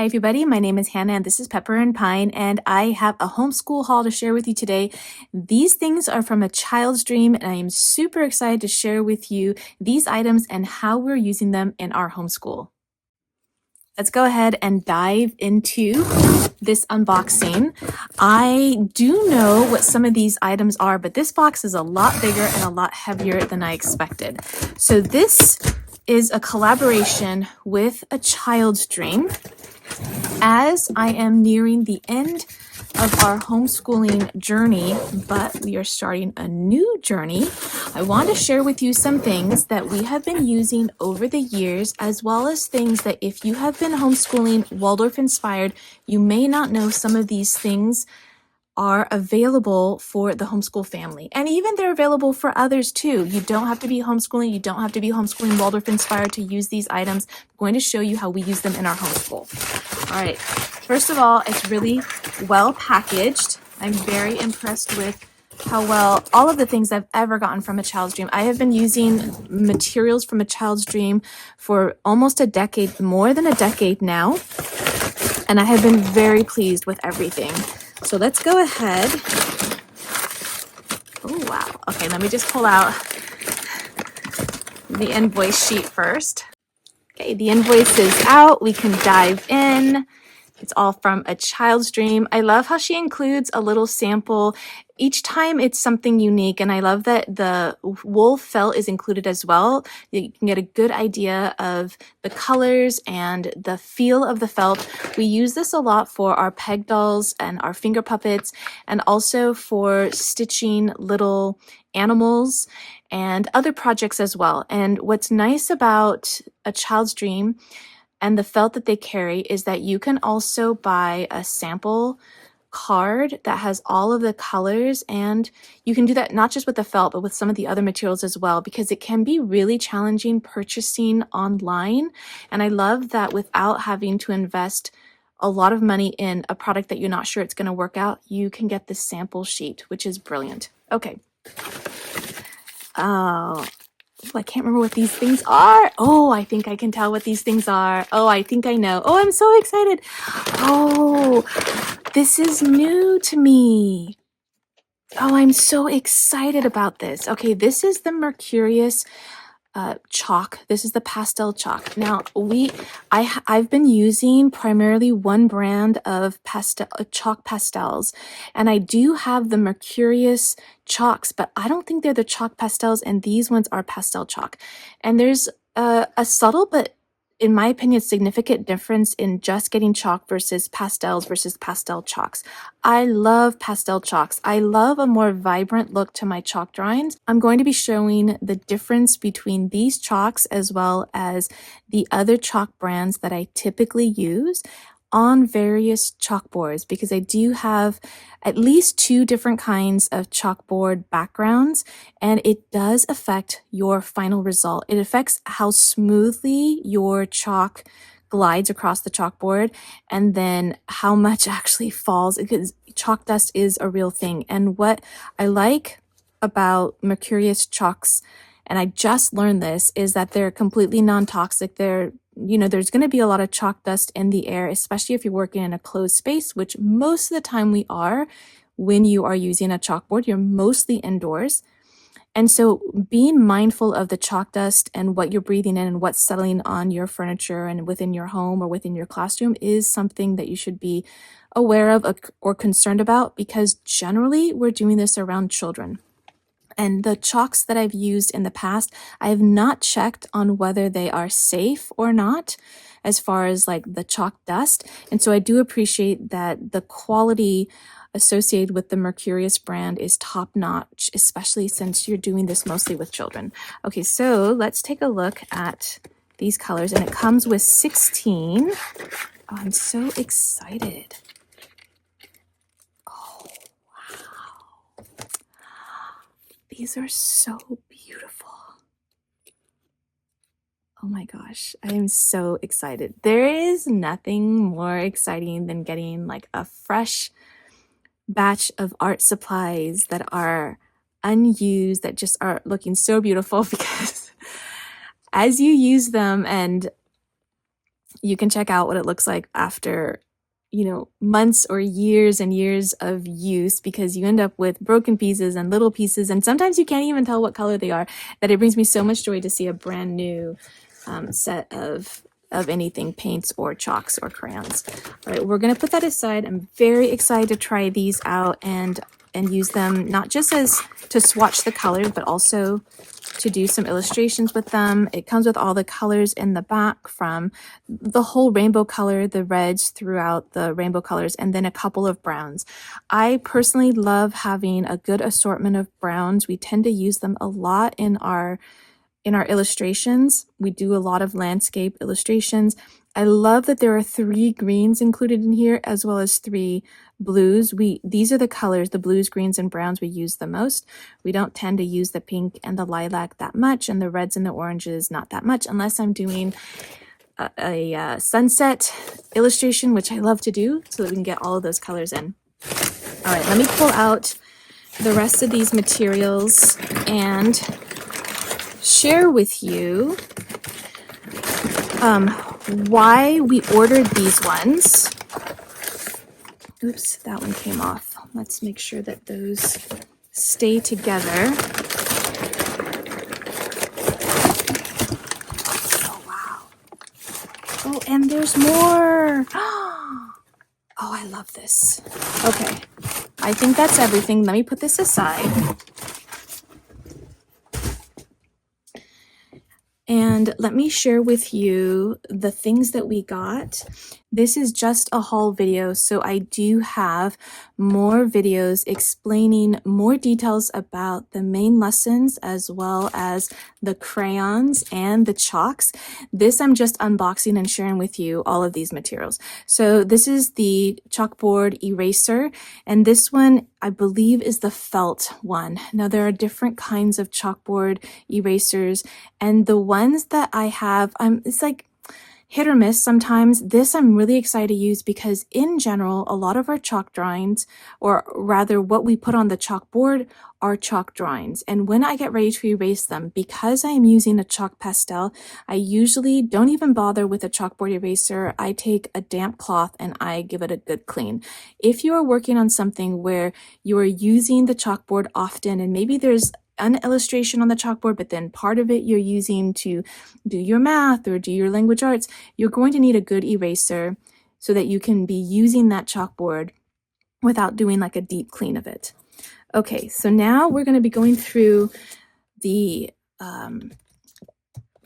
Hi everybody, my name is Hannah and this is Pepper and Pine, and I have a homeschool haul to share with you today. These things are from a child's dream and I am super excited to share with you these items and how we're using them in our homeschool. Let's go ahead and dive into this unboxing. I do know what some of these items are, but this box is a lot bigger and a lot heavier than I expected. So this is a collaboration with a child's dream. As I am nearing the end of our homeschooling journey, but we are starting a new journey, I want to share with you some things that we have been using over the years, as well as things that if you have been homeschooling Waldorf inspired, you may not know some of these things are available for the homeschool family. And even they're available for others too. You don't have to be homeschooling. You don't have to be homeschooling Waldorf inspired to use these items. I'm going to show you how we use them in our homeschool. All right. First of all, it's really well packaged. I'm very impressed with how well all of the things I've ever gotten from a child's dream. I have been using materials from a child's dream for almost a decade, more than a decade now. And I have been very pleased with everything. So let's go ahead. Oh, wow. Okay, let me just pull out the invoice sheet first. Okay, the invoice is out. We can dive in. It's all from a child's dream. I love how she includes a little sample. Each time it's something unique, and I love that the wool felt is included as well. You can get a good idea of the colors and the feel of the felt. We use this a lot for our peg dolls and our finger puppets, and also for stitching little animals and other projects as well. And what's nice about a child's dream and the felt that they carry is that you can also buy a sample card that has all of the colors, and you can do that not just with the felt but with some of the other materials as well, because it can be really challenging purchasing online. And I love that without having to invest a lot of money in a product that you're not sure it's going to work out, you can get this sample sheet, which is brilliant. Okay. I can't remember what these things are. Oh, I think I can tell what these things are. Oh, I think I know. Oh, I'm so excited. Oh, this is new to me. Oh, I'm so excited about this. Okay, this is the Mercurius chalk. This is the pastel chalk. Now I've been using primarily one brand of chalk pastels, and I do have the Mercurius chalks, but I don't think they're the chalk pastels, and these ones are pastel chalk. And there's a subtle but in my opinion significant difference in just getting chalk versus pastels versus pastel chalks. I love pastel chalks. I love a more vibrant look to my chalk drawings. I'm going to be showing the difference between these chalks as well as the other chalk brands that I typically use on various chalkboards, because I do have at least 2 different kinds of chalkboard backgrounds, and it does affect your final result. It affects how smoothly your chalk glides across the chalkboard, and then how much actually falls, because chalk dust is a real thing. And what I like about Mercurius chalks, and I just learned this, is that they're completely non-toxic. There's going to be a lot of chalk dust in the air, especially if you're working in a closed space, which most of the time we are. When you are using a chalkboard, you're mostly indoors. And so being mindful of the chalk dust and what you're breathing in and what's settling on your furniture and within your home or within your classroom is something that you should be aware of or concerned about, because generally we're doing this around children. And the chalks that I've used in the past, I have not checked on whether they are safe or not as far as like the chalk dust. And so I do appreciate that the quality associated with the Mercurius brand is top notch, especially since you're doing this mostly with children. Okay, so let's take a look at these colors, and it comes with 16. Oh, I'm so excited. These are so beautiful. Oh my gosh, I am so excited. There is nothing more exciting than getting like a fresh batch of art supplies that are unused, that just are looking so beautiful, because as you use them and you can check out what it looks like after, you know, months or years and years of use, because you end up with broken pieces and little pieces, and sometimes you can't even tell what color they are. That it brings me so much joy to see a brand new set of anything, paints or chalks or crayons. All right, we're gonna put that aside. I'm very excited to try these out and use them not just as to swatch the colors, but also to do some illustrations with them. It comes with all the colors in the back, from the whole rainbow color, the reds throughout the rainbow colors, and then a couple of browns. I personally love having a good assortment of browns. We tend to use them a lot in our illustrations. We do a lot of landscape illustrations. I love that there are 3 greens included in here, as well as 3 blues. These are the colors, the blues, greens, and browns we use the most. We don't tend to use the pink and the lilac that much, and the reds and the oranges not that much, unless I'm doing a sunset illustration, which I love to do, so that we can get all of those colors in. All right, let me pull out the rest of these materials and share with you why we ordered these ones. Oops, that one came off. Let's make sure that those stay together. Oh, wow. Oh, and there's more. Oh, I love this. Okay, I think that's everything. Let me put this aside. And let me share with you the things that we got. This is just a haul video, so I do have more videos explaining more details about the main lessons, as well as the crayons and the chalks. This I'm just unboxing and sharing with you all of these materials. So this is the chalkboard eraser, and this one I believe is the felt one. Now there are different kinds of chalkboard erasers, and the ones that I have, it's like hit or miss sometimes. This I'm really excited to use because in general, a lot of our chalk drawings, or rather what we put on the chalkboard, are chalk drawings. And when I get ready to erase them, because I am using a chalk pastel, I usually don't even bother with a chalkboard eraser. I take a damp cloth and I give it a good clean. If you are working on something where you are using the chalkboard often, and maybe there's an illustration on the chalkboard, but then part of it you're using to do your math or do your language arts, you're going to need a good eraser so that you can be using that chalkboard without doing like a deep clean of it. Okay, so now we're going to be going through the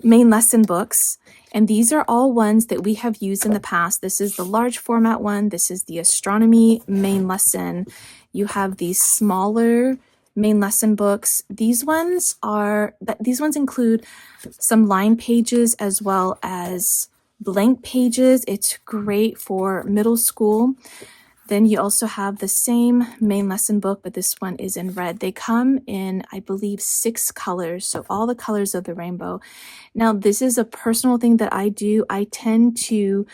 main lesson books, and these are all ones that we have used in the past. This is the large format one. This is the astronomy main lesson. You have these smaller main lesson books. These ones include some line pages as well as blank pages. It's great for middle school. Then you also have the same main lesson book, but this one is in red. They come in, I believe, 6 colors, so all the colors of the rainbow. Now, this is a personal thing that I do. I tend to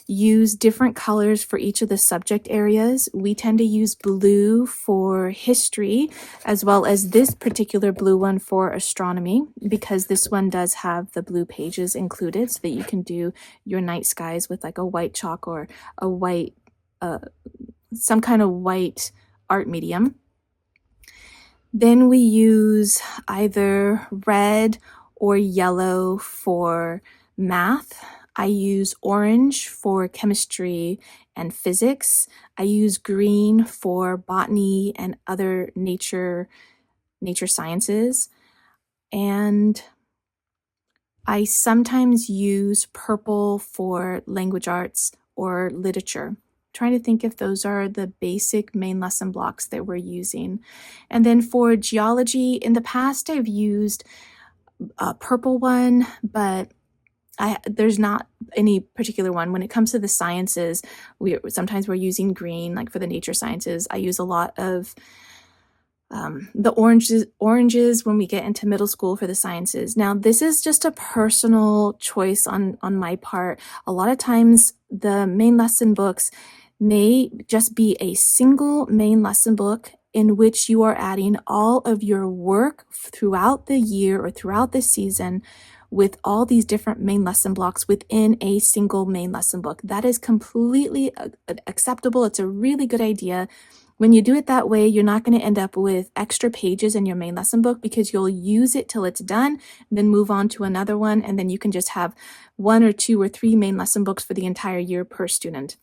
use different colors for each of the subject areas. We tend to use blue for history, as well as this particular blue one for astronomy, because this one does have the blue pages included, so that you can do your night skies with like a white chalk or a white, some kind of white art medium. Then we use either red or yellow for math. I use orange for chemistry and physics. I use green for botany and other nature sciences. And I sometimes use purple for language arts or literature. Trying to think if those are the basic main lesson blocks that we're using. And then for geology, in the past I've used a purple one, but there's not any particular one. When it comes to the sciences, sometimes we're using green, like for the nature sciences. I use a lot of the oranges when we get into middle school for the sciences. Now, this is just a personal choice on my part. A lot of times the main lesson books may just be a single main lesson book in which you are adding all of your work throughout the year or throughout the season with all these different main lesson blocks within a single main lesson book. That is completely acceptable. It's a really good idea. When you do it that way, you're not going to end up with extra pages in your main lesson book because you'll use it till it's done, then move on to another one, and then you can just have 1 or 2 or 3 main lesson books for the entire year per student.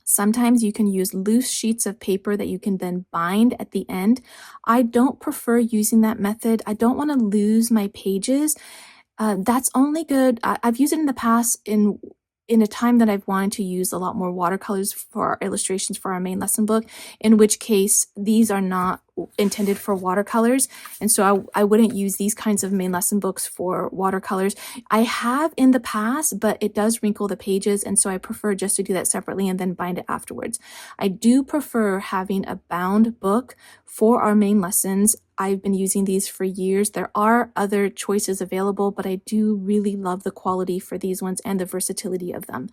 Sometimes you can use loose sheets of paper that you can then bind at the end. I don't prefer using that method. I don't want to lose my pages. That's only good. I've used it in the past in a time that I've wanted to use a lot more watercolors for our illustrations for our main lesson book, in which case these are not intended for watercolors. And so I wouldn't use these kinds of main lesson books for watercolors. I have in the past, but it does wrinkle the pages. And so I prefer just to do that separately and then bind it afterwards. I do prefer having a bound book for our main lessons. I've been using these for years. There are other choices available, but I do really love the quality for these ones and the versatility of them.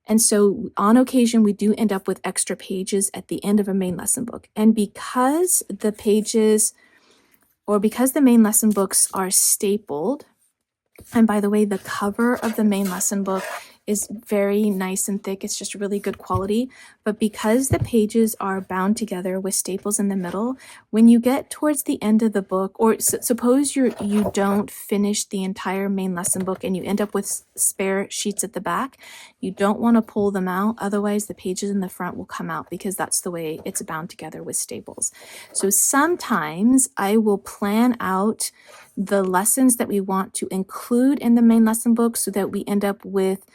And so on occasion, we do end up with extra pages at the end of a main lesson book. And because the pages, or because the main lesson books are stapled, and by the way, the cover of the main lesson book is very nice and thick. It's just really good quality. But because the pages are bound together with staples in the middle, when you get towards the end of the book, or suppose you don't finish the entire main lesson book and you end up with spare sheets at the back, you don't want to pull them out. Otherwise, the pages in the front will come out because that's the way it's bound together with staples. So sometimes I will plan out the lessons that we want to include in the main lesson book so that we end up with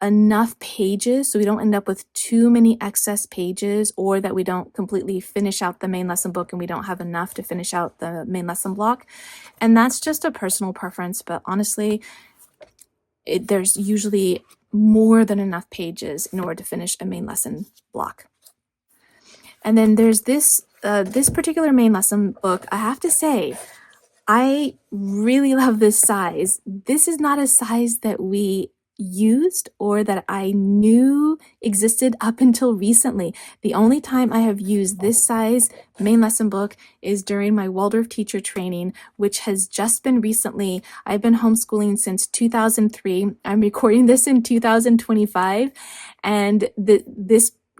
enough pages, so we don't end up with too many excess pages, or that we don't completely finish out the main lesson book and we don't have enough to finish out the main lesson block. And that's just a personal preference, but honestly, there's usually more than enough pages in order to finish a main lesson block. And then there's this particular main lesson book. I have to say, I really love this size. This is not a size that we used or that I knew existed up until recently. The only time I have used this size main lesson book is during my Waldorf teacher training, which has just been recently. I've been homeschooling since 2003. I'm recording this in 2025, and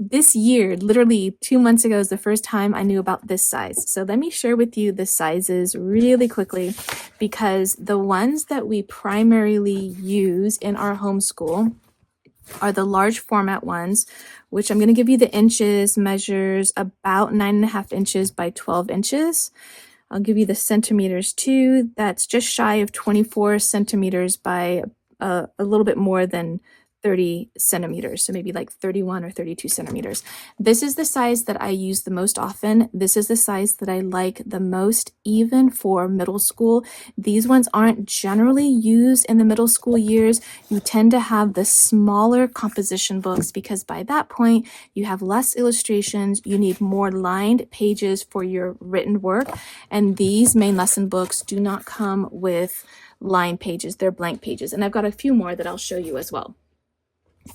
this year, literally 2 months ago, is the first time I knew about this size. So let me share with you the sizes really quickly, because the ones that we primarily use in our homeschool are the large format ones, which I'm going to give you the inches, measures about 9.5 inches by 12 inches. I'll give you the centimeters too. That's just shy of 24 centimeters by a little bit more than 30 centimeters, so maybe like 31 or 32 centimeters. This is the size that I use the most often. This is the size that I like the most, even for middle school. These ones aren't generally used in the middle school years. You tend to have the smaller composition books because by that point, you have less illustrations, you need more lined pages for your written work, and these main lesson books do not come with lined pages. They're blank pages, and I've got a few more that I'll show you as well.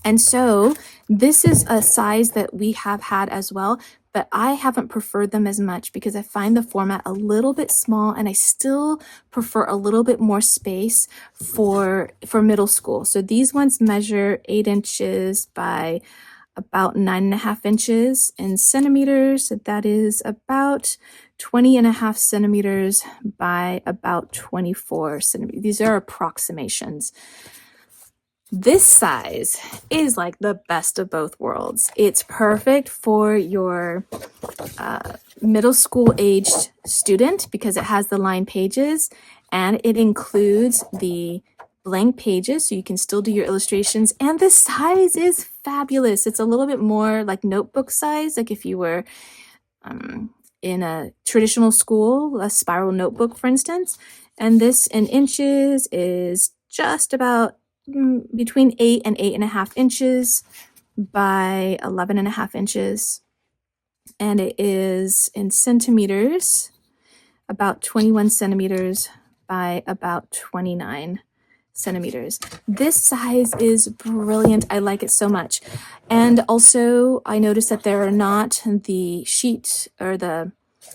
And so this is a size that we have had as well, but I haven't preferred them as much because I find the format a little bit small, and I still prefer a little bit more space for middle school. So these ones measure 8 inches by about 9.5 inches in centimeters. So that is about 20.5 centimeters by about 24 centimeters. These are approximations. This size is like the best of both worlds. It's perfect for your middle school aged student because it has the lined pages and it includes the blank pages, so you can still do your illustrations. And the size is fabulous. It's a little bit more like notebook size, like if you were in a traditional school, a spiral notebook, for instance. And this in inches is just about between 8 and 8.5 inches by 11.5 inches. And it is in centimeters, about 21 centimeters by about 29 centimeters. This size is brilliant. I like it so much. And also I noticed that there are not the sheet or the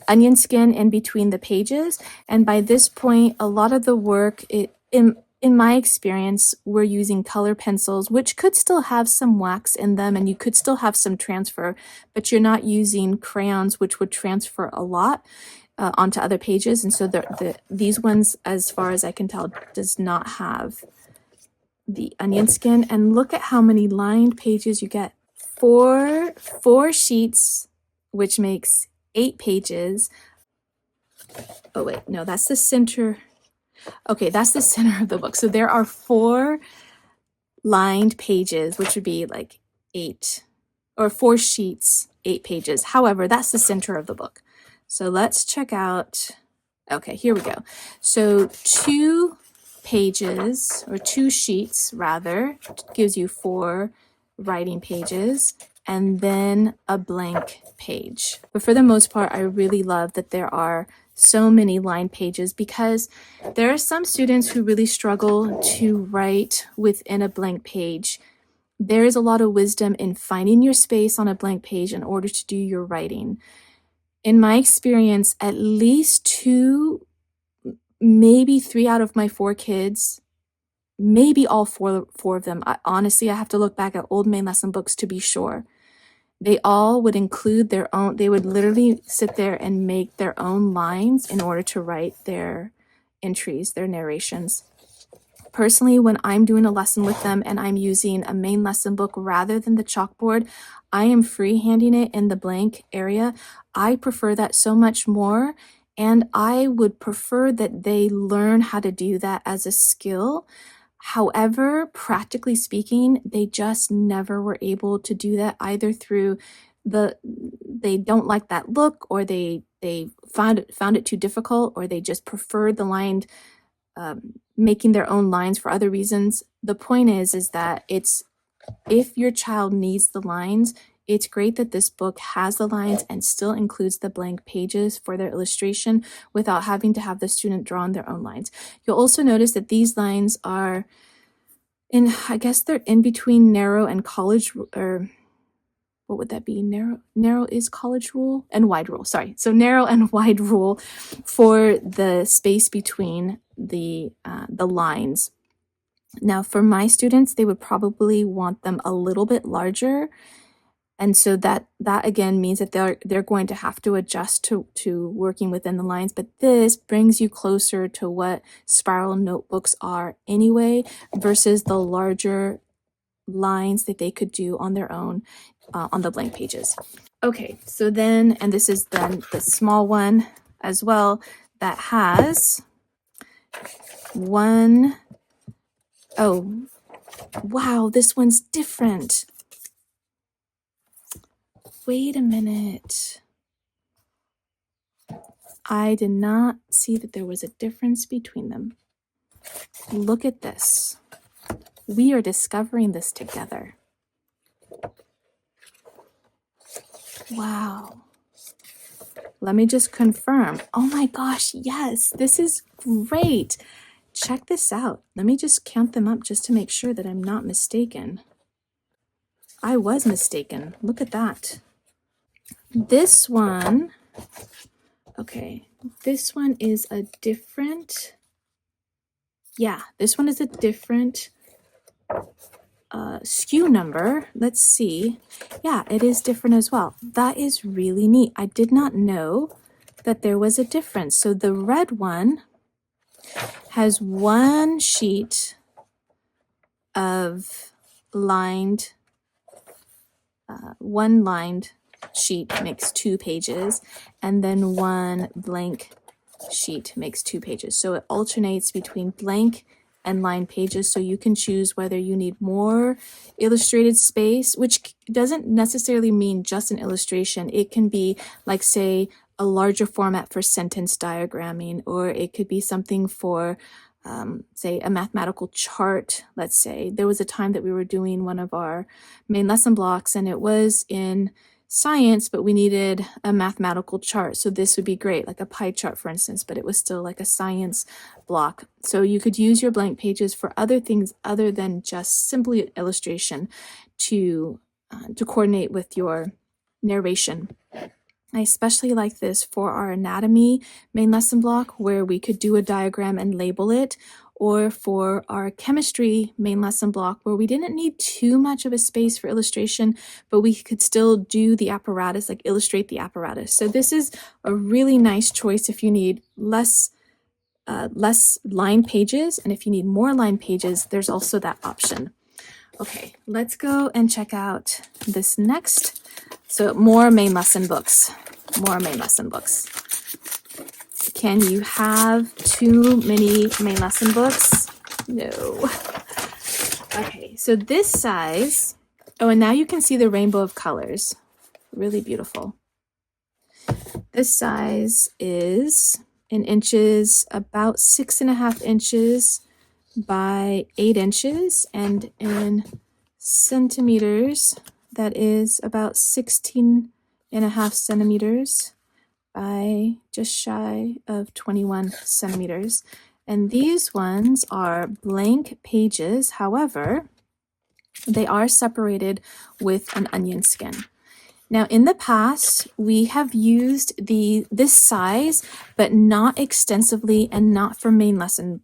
onion skin in between the pages. And by this point, a lot of the work, in my experience, we're using color pencils, which could still have some wax in them and you could still have some transfer, but you're not using crayons, which would transfer a lot onto other pages. And so these ones, as far as I can tell, does not have the onion skin. And look at how many lined pages you get. Four sheets, which makes 8 pages. Oh wait, no, that's the center. Okay, that's the center of the book. So there are 4 lined pages, which would be like 8, or 4 sheets, 8 pages. However, that's the center of the book. So let's check out, okay, here we go. So 2 pages, or 2 sheets rather, gives you 4 writing pages, and then a blank page. But for the most part, I really love that there are so many lined pages, because there are some students who really struggle to write within a blank page. There is a lot of wisdom in finding your space on a blank page in order to do your writing. In my experience, at least 2, maybe 3 out of my 4 kids, maybe all four of them, honestly, I have to look back at old main lesson books to be sure. They all would include their own, they would literally sit there and make their own lines in order to write their entries, their narrations. Personally, when I'm doing a lesson with them and I'm using a main lesson book rather than the chalkboard, I am freehanding it in the blank area. I prefer that so much more, and I would prefer that they learn how to do that as a skill. However, practically speaking, they just never were able to do that, either through they don't like that look, or they found it too difficult, or they just preferred the lined, making their own lines for other reasons. The point is that if your child needs the lines, it's great that this book has the lines and still includes the blank pages for their illustration without having to have the student draw on their own lines. You'll also notice that these lines are I guess they're in between narrow and college, or what would that be? Narrow is college rule, and wide rule, sorry. So narrow and wide rule for the space between the lines. Now for my students, they would probably want them a little bit larger. And so that again means that they're going to have to adjust to working within the lines. But this brings you closer to what spiral notebooks are anyway, versus the larger lines that they could do on their own on the blank pages. Okay, so then, and this is then the small one as well, that has one, oh, wow, this one's different. Wait a minute. I did not see that there was a difference between them. Look at this. We are discovering this together. Wow. Let me just confirm. Oh my gosh, yes, this is great. Check this out. Let me just count them up just to make sure that I'm not mistaken. I was mistaken. Look at that. This one, okay, this one is a different, yeah, this one is a different SKU number. Let's see. Yeah, it is different as well. That is really neat. I did not know that there was a difference. So the red one has one sheet of lined, one lined sheet makes 2 pages, and then one blank sheet makes 2 pages. So it alternates between blank and lined pages, so you can choose whether you need more illustrated space, which doesn't necessarily mean just an illustration. It can be like, say, a larger format for sentence diagramming, or it could be something for say a mathematical chart. Let's say there was a time that we were doing one of our main lesson blocks and it was in science, but we needed a mathematical chart. So this would be great, like a pie chart, for instance, but it was still like a science block. So you could use your blank pages for other things other than just simply an illustration to coordinate with your narration. I especially like this for our anatomy main lesson block, where we could do a diagram and label it, or for our chemistry main lesson block, where we didn't need too much of a space for illustration, but we could still do the apparatus, like illustrate the apparatus. So this is a really nice choice if you need less line pages, and if you need more line pages, there's also that option. Okay, let's go and check out this next. So more main lesson books, more main lesson books. Can you have too many main lesson books? No. Okay, so this size, oh, and now you can see the rainbow of colors. Really beautiful. This size is in inches, about 6.5 inches by 8 inches, and in centimeters, that is about 16.5 centimeters by just shy of 21 centimeters. And these ones are blank pages. However, they are separated with an onion skin. Now, in the past, we have used this size, but not extensively and not for main lesson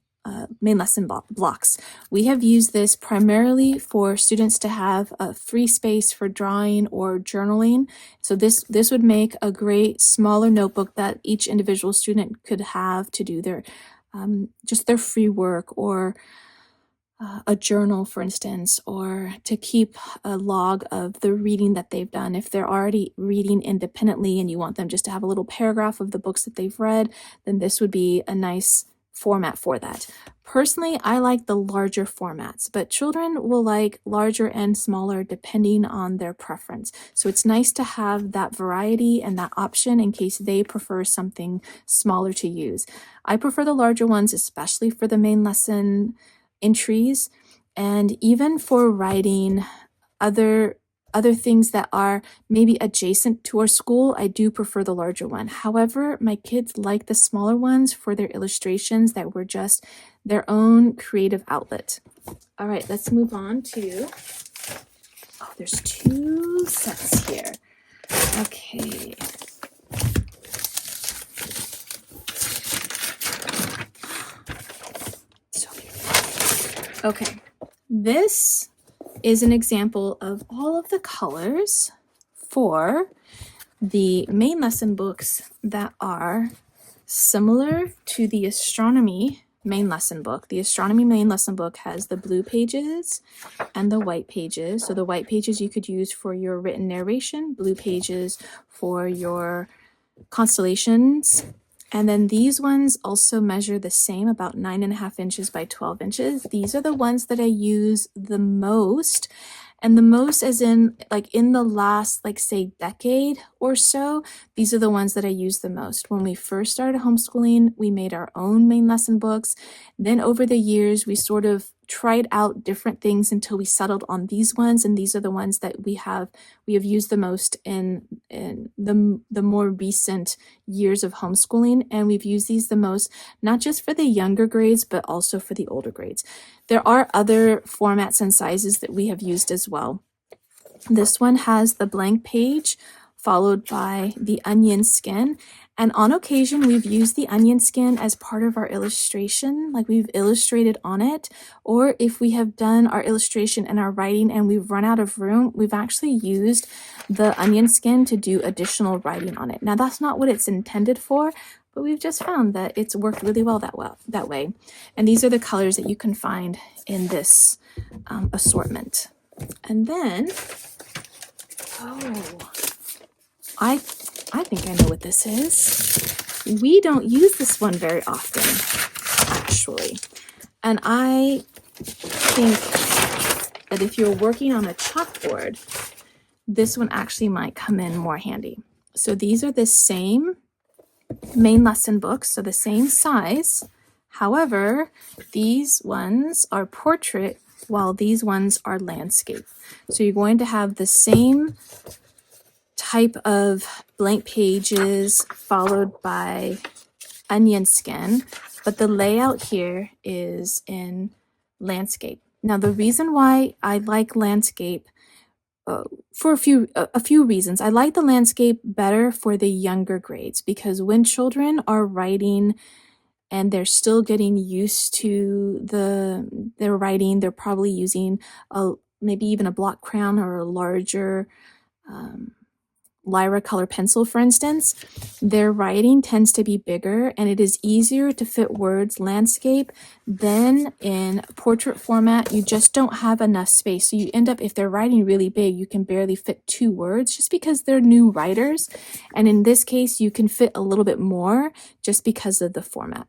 blocks. We have used this primarily for students to have a free space for drawing or journaling. So this would make a great smaller notebook that each individual student could have to do their just their free work, or a journal, for instance, or to keep a log of the reading that they've done. If they're already reading independently and you want them just to have a little paragraph of the books that they've read, then this would be a nice format for that. Personally, I like the larger formats, but children will like larger and smaller depending on their preference. So it's nice to have that variety and that option in case they prefer something smaller to use. I prefer the larger ones, especially for the main lesson entries, and even for writing other things that are maybe adjacent to our school. I do prefer the larger one. However, my kids like the smaller ones for their illustrations that were just their own creative outlet. All right, let's move on to, oh, there's 2 sets here. Okay. Okay, this is an example of all of the colors for the main lesson books that are similar to the astronomy main lesson book. The astronomy main lesson book has the blue pages and the white pages. So the white pages you could use for your written narration, blue pages for your constellations. And then these ones also measure the same, about 9.5 inches by 12 inches. These are the ones that I use the most. And the most as in, like, in the last, like, say, decade or so, these are the ones that I use the most. When we first started homeschooling, we made our own main lesson books. Then over the years, we sort of tried out different things until we settled on these ones, and these are the ones that we have used the most in the more recent years of homeschooling. And we've used these the most, not just for the younger grades, but also for the older grades. There are other formats and sizes that we have used as well. This one has the blank page followed by the onion skin. And on occasion, we've used the onion skin as part of our illustration, like we've illustrated on it. Or if we have done our illustration and our writing and we've run out of room, we've actually used the onion skin to do additional writing on it. Now, that's not what it's intended for, but we've just found that it's worked really well that way. And these are the colors that you can find in this assortment. And then, oh, I think I know what this is. We don't use this one very often, actually. And I think that if you're working on a chalkboard, this one actually might come in more handy. So these are the same main lesson books, so the same size. However, these ones are portrait while these ones are landscape. So you're going to have the same type of blank pages followed by onion skin, but the layout here is in landscape. Now, the reason why I like landscape for a few reasons. I like the landscape better for the younger grades, because when children are writing and they're still getting used to their writing. They're probably using maybe even a block crayon or a larger Lyra color pencil, for instance. Their writing tends to be bigger, and it is easier to fit words landscape than in portrait format. You just don't have enough space. So you end up, if they're writing really big, you can barely fit 2 words just because they're new writers. And in this case, you can fit a little bit more just because of the format.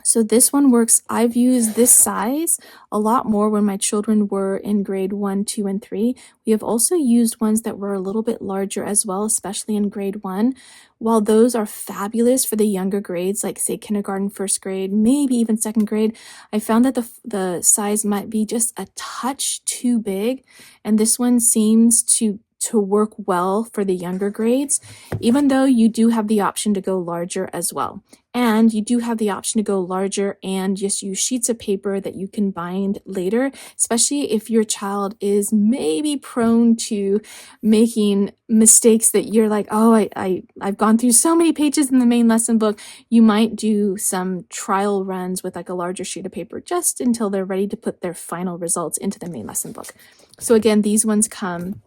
So this one works. I've used this size a lot more when my children were in grade 1, 2, and 3. We have also used ones that were a little bit larger as well, especially in grade 1. While those are fabulous for the younger grades, like say kindergarten, first grade, maybe even second grade, I found that the size might be just a touch too big, and this one seems to work well for the younger grades, even though you do have the option to go larger as well. And you do have the option to go larger and just use sheets of paper that you can bind later, especially if your child is maybe prone to making mistakes that you're like, oh, I've gone through so many pages in the main lesson book. You might do some trial runs with like a larger sheet of paper just until they're ready to put their final results into the main lesson book. So again, these ones come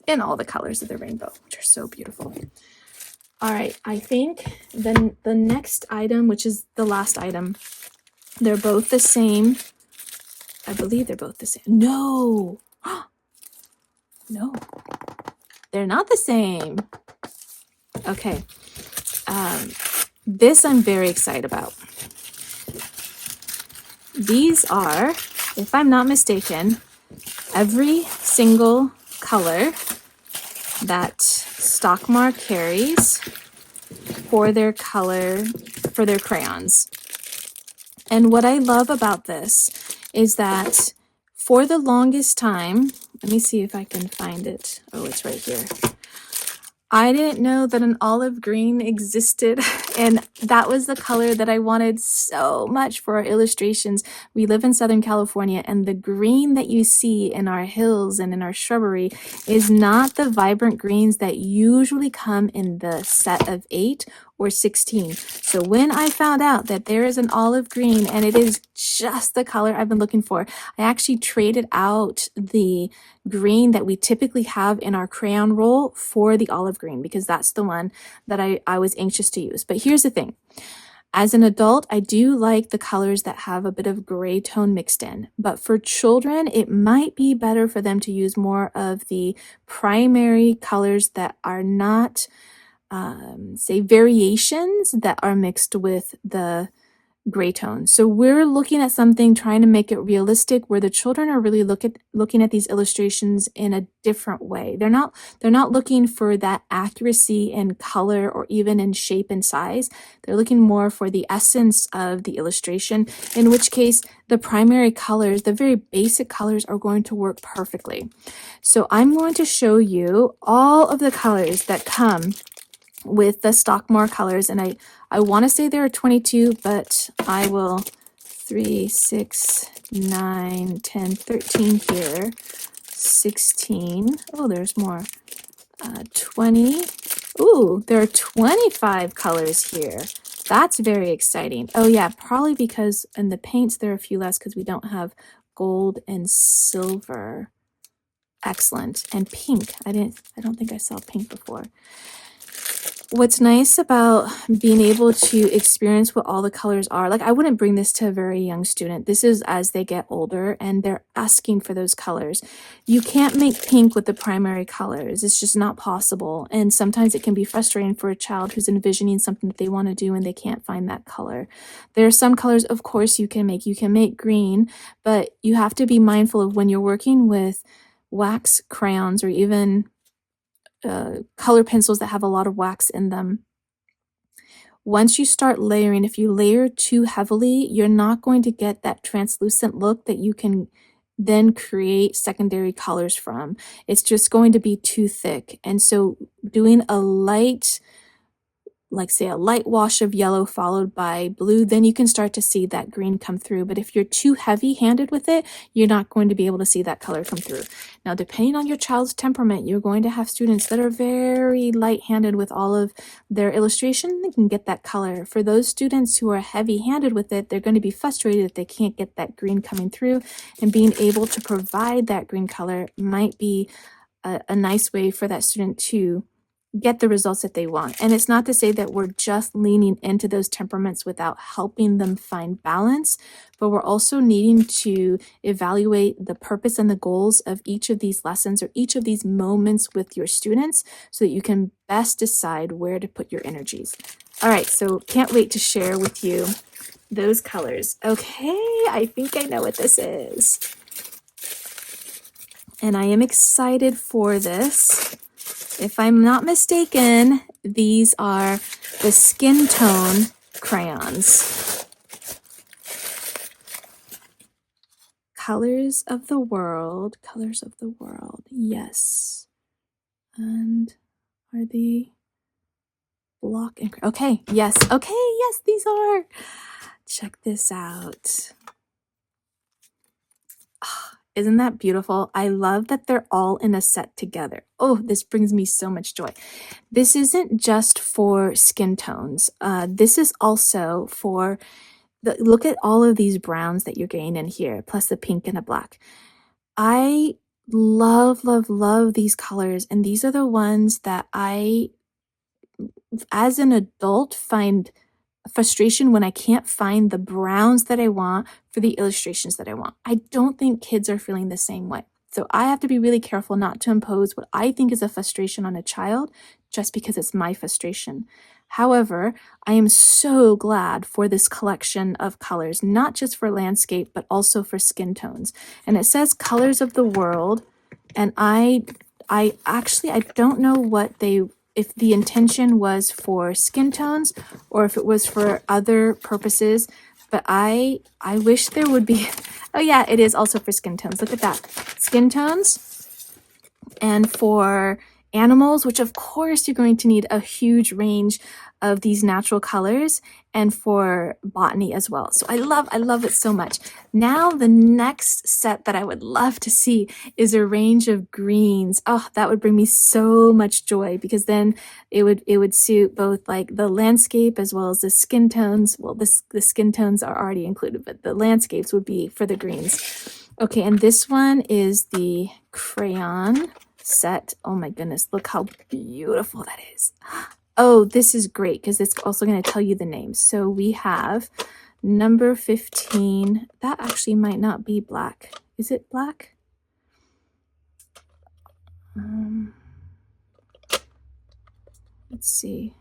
in all the colors of the rainbow, which are so beautiful. All right, I think then the next item, which is the last item, they're both the same. I believe they're both the same. No, no, they're not the same. Okay, this I'm very excited about. These are, if I'm not mistaken, every single color that Stockmar carries for their crayons. And what I love about this is that for the longest time, let me see if I can find it. Oh, it's right here. I didn't know that an olive green existed, and that was the color that I wanted so much for our illustrations. We live in Southern California, and the green that you see in our hills and in our shrubbery is not the vibrant greens that usually come in the set of 8 or 16. So when I found out that there is an olive green and it is just the color I've been looking for, I actually traded out the green that we typically have in our crayon roll for the olive green because that's the one that I was anxious to use. But here's the thing. As an adult, I do like the colors that have a bit of gray tone mixed in, but for children, it might be better for them to use more of the primary colors that are not say variations that are mixed with the gray tone. So we're looking at something, trying to make it realistic, where the children are really looking at these illustrations in a different way. They're not looking for that accuracy in color or even in shape and size. They're looking more for the essence of the illustration, in which case the primary colors, the very basic colors, are going to work perfectly. So I'm going to show you all of the colors that come with the Stockmar colors, and I want to say there are 22, but I will 3, 6, 9, 10, 13 here, 16, oh, there's more, 20, ooh, there are 25 colors here. That's very exciting. Oh yeah, probably because in the paints there are a few less because we don't have gold and silver. Excellent. And pink. I don't think I saw pink before. What's nice about being able to experience what all the colors are, like I wouldn't bring this to a very young student. This is as they get older and they're asking for those colors. You can't make pink with the primary colors. It's just not possible. And sometimes it can be frustrating for a child who's envisioning something that they want to do and they can't find that color. There are some colors, of course, you can make. You can make green, but you have to be mindful of when you're working with wax crayons or even color pencils that have a lot of wax in them. Once you start layering, if you layer too heavily, you're not going to get that translucent look that you can then create secondary colors from. It's just going to be too thick. And so doing a light like say a light wash of yellow followed by blue, then you can start to see that green come through. But if you're too heavy-handed with it, you're not going to be able to see that color come through. Now, depending on your child's temperament, you're going to have students that are very light-handed with all of their illustration. They can get that color. For those students who are heavy-handed with it, they're going to be frustrated if they can't get that green coming through, and being able to provide that green color might be a nice way for that student to get the results that they want. And it's not to say that we're just leaning into those temperaments without helping them find balance, but we're also needing to evaluate the purpose and the goals of each of these lessons or each of these moments with your students so that you can best decide where to put your energies. All right, so can't wait to share with you those colors. Okay, I think I know what this is. And I am excited for this. If I'm not mistaken, these are the skin tone crayons. Colors of the world, yes. And are they block and, okay, yes, these are. Check this out. Isn't that beautiful? I love that they're all in a set together. Oh, this brings me so much joy. This isn't just for skin tones. This is also for look at all of these browns that you're getting in here, plus the pink and the black. I love, love, love these colors. And these are the ones that I, as an adult, find frustration when I can't find the browns that I want for the illustrations that I want. I don't think kids are feeling the same way. So I have to be really careful not to impose what I think is a frustration on a child just because it's my frustration. However, I am so glad for this collection of colors, not just for landscape, but also for skin tones. And it says colors of the world. And I don't know what if the intention was for skin tones or if it was for other purposes, but I wish there would be, oh yeah, it is also for skin tones. Look at that, skin tones. And for animals, which of course you're going to need a huge range of these natural colors, and for botany as well. So I love it so much. Now the next set that I would love to see is a range of greens. Oh, that would bring me so much joy, because then it would suit both like the landscape as well as the skin tones. Well, the skin tones are already included, but the landscapes would be for the greens. Okay, and this one is the crayon set. Oh my goodness, look how beautiful that is. Oh, this is great because it's also going to tell you the names. So we have number 15. That actually might not be black. Is it black? Let's see.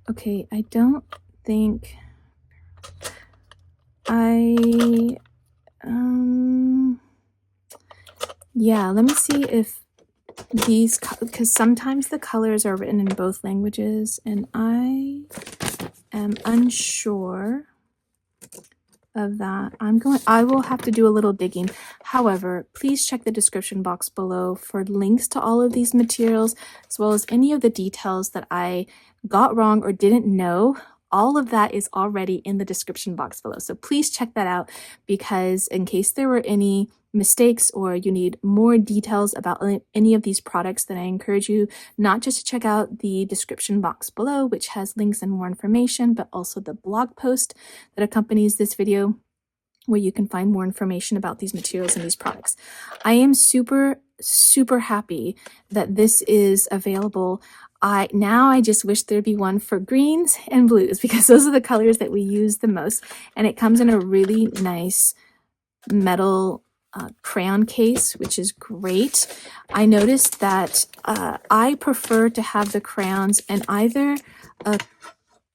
Okay, I don't think yeah, let me see if these, because sometimes the colors are written in both languages and I am unsure of that. I will have to do a little digging. However, please check the description box below for links to all of these materials, as well as any of the details that I got wrong or didn't know. All of that is already in the description box below. So please check that out, because in case there were any mistakes or you need more details about any of these products, then I encourage you not just to check out the description box below, which has links and more information, but also the blog post that accompanies this video, where you can find more information about these materials and these products. I am super, super happy that this is available. Now I just wish there'd be one for greens and blues, because those are the colors that we use the most. And it comes in a really nice metal crayon case, which is great. I noticed that I prefer to have the crayons in either a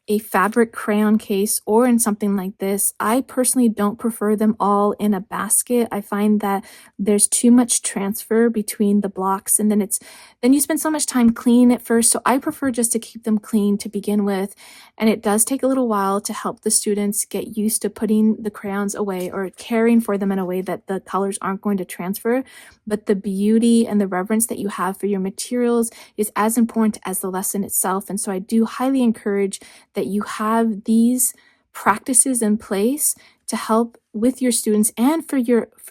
a fabric crayon case or in something like this. I personally don't prefer them all in a basket. I find that there's too much transfer between the blocks, and then you spend so much time cleaning it first. So I prefer just to keep them clean to begin with. And it does take a little while to help the students get used to putting the crayons away or caring for them in a way that the colors aren't going to transfer. But the beauty and the reverence that you have for your materials is as important as the lesson itself. And so I do highly encourage that you have these practices in place to help with your students and for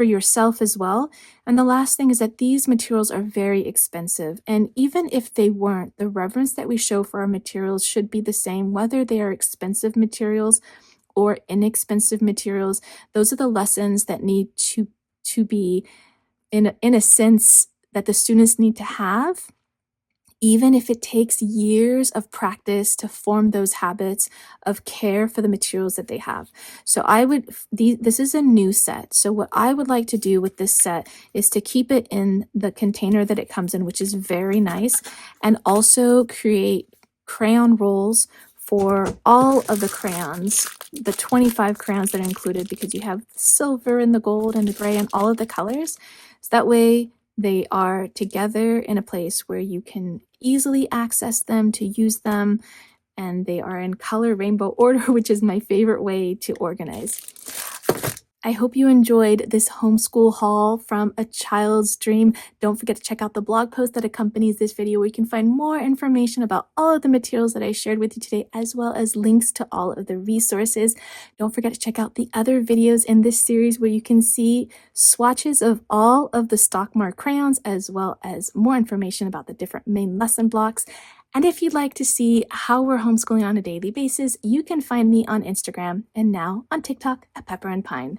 yourself as well. And the last thing is that these materials are very expensive. And even if they weren't, the reverence that we show for our materials should be the same, whether they are expensive materials or inexpensive materials. Those are the lessons that need to be in a sense that the students need to have, even if it takes years of practice to form those habits of care for the materials that they have. So this is a new set. So what I would like to do with this set is to keep it in the container that it comes in, which is very nice, and also create crayon rolls for all of the crayons, the 25 crayons that are included, because you have the silver and the gold and the gray and all of the colors. So that way they are together in a place where you can easily access them to use them, and they are in color rainbow order, which is my favorite way to organize. I hope you enjoyed this homeschool haul from a child's dream. Don't forget to check out the blog post that accompanies this video, where you can find more information about all of the materials that I shared with you today, as well as links to all of the resources. Don't forget to check out the other videos in this series, where you can see swatches of all of the Stockmar crayons, as well as more information about the different main lesson blocks. And if you'd like to see how we're homeschooling on a daily basis, you can find me on Instagram and now on TikTok at Pepper and Pine.